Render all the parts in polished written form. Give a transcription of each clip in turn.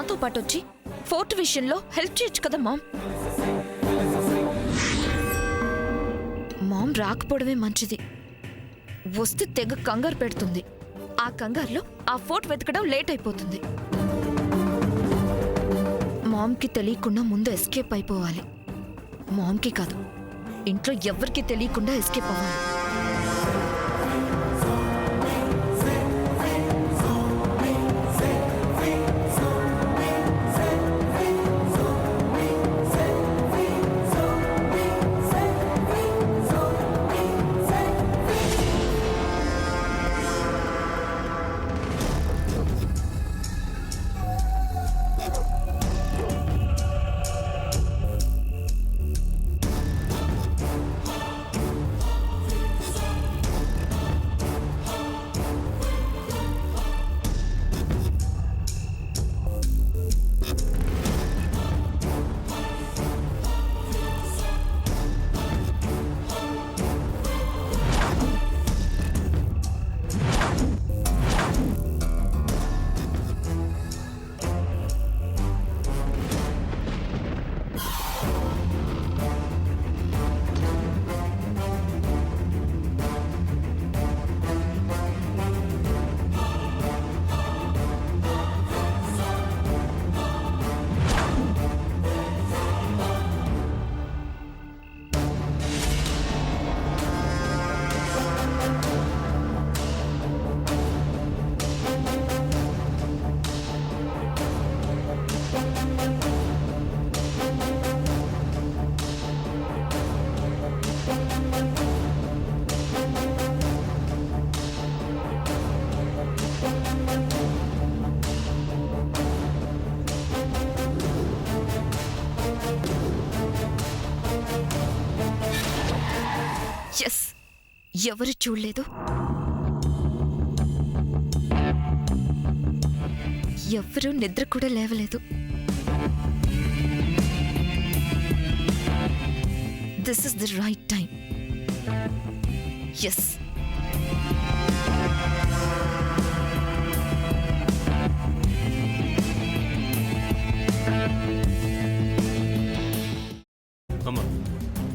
నాతో పాటు వచ్చి ఫోర్ట్ విషయంలో హెల్ప్ చేయొచ్చు కదా మామ్. మామ్ రాకపోవడమే మంచిది. వస్తే తెగ కంగారు పెడుతుంది. ఆ కంగారులో ఆ ఫోర్ట్ వెతకడం లేట్ అయిపోతుంది. మామ్కి తెలియకుండా ముందు ఎస్కేప్ అయిపోవాలి. మామ్కి కాదు, ఇంట్లో ఎవ్వరికీ తెలియకుండా ఎస్కేప్ అవ్వాలి. ఎస్, ఎవరు చూడలేదు, ఎవరు నిద్ర కూడా లేవలేదు. This is the right time. Yes, అమ్మా,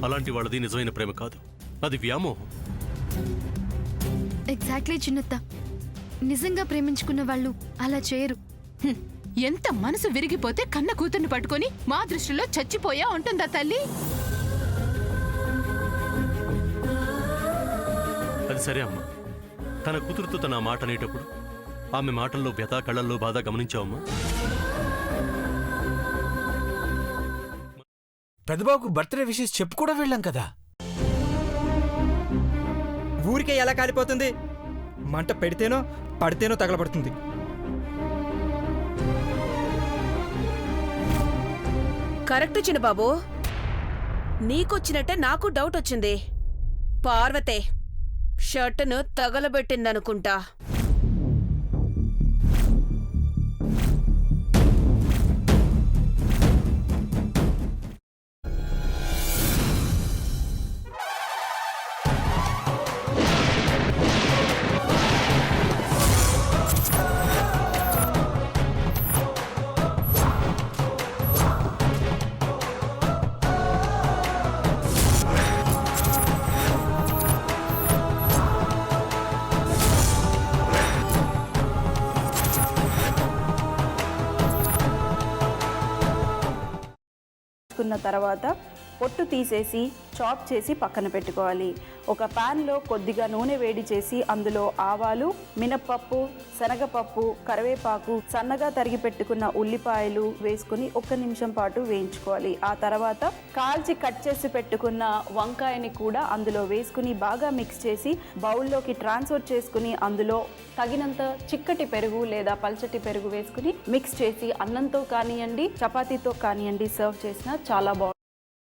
అలాంటి వాళ్ళది నిజమైన ప్రేమ కాదు, అది వ్యామోహం. ఎగ్జాక్ట్లీ చిన్నత్త, నిజంగా ప్రేమించుకున్న వాళ్ళు అలా చేయరు. ఎంత మనసు విరిగిపోతే కన్న కూతుర్ని పట్టుకొని మా దృష్టిలో చచ్చిపోయా ఉంటుందా తల్లి? అది సరే అమ్మా, తన కూతురుతో తన మాట అనేటప్పుడు ఆమె మాటల్లో వ్యథ, కళ్ళల్లో బాధ గమనించావమ్మా? పెద్దబాబుకు బర్త్డే విషెస్ చెప్పు కూడా వెళ్ళాం కదా. ఊరికే ఎలా కాలిపోతుంది? మంట పెడితేనో పడితేనో తగలబడుతుంది. కరెక్ట్ చిన్నబాబు, నీకొచ్చినట్టే నాకు డౌట్ వచ్చింది. పార్వతే షర్టును తగలబెట్టిందనుకుంటా. తర్వాత పొట్టు తీసేసి చాప్ చేసి పక్కన పెట్టుకోవాలి. ఒక ప్యాన్లో కొద్దిగా నూనె వేడి చేసి అందులో ఆవాలు, మినప్పప్పు, శనగపప్పు, కరివేపాకు, సన్నగా తరిగి పెట్టుకున్న ఉల్లిపాయలు వేసుకుని 1 నిమిషం పాటు వేయించుకోవాలి. ఆ తర్వాత కాల్చి కట్ చేసి పెట్టుకున్న వంకాయని కూడా అందులో వేసుకుని బాగా మిక్స్ చేసి బౌల్లోకి ట్రాన్స్ఫర్ చేసుకుని అందులో తగినంత చిక్కటి పెరుగు లేదా పల్చటి పెరుగు వేసుకుని మిక్స్ చేసి అన్నంతో కానివ్వండి, చపాతీతో కానివ్వండి సర్వ్ చేసినా చాలా బాగుంటుంది.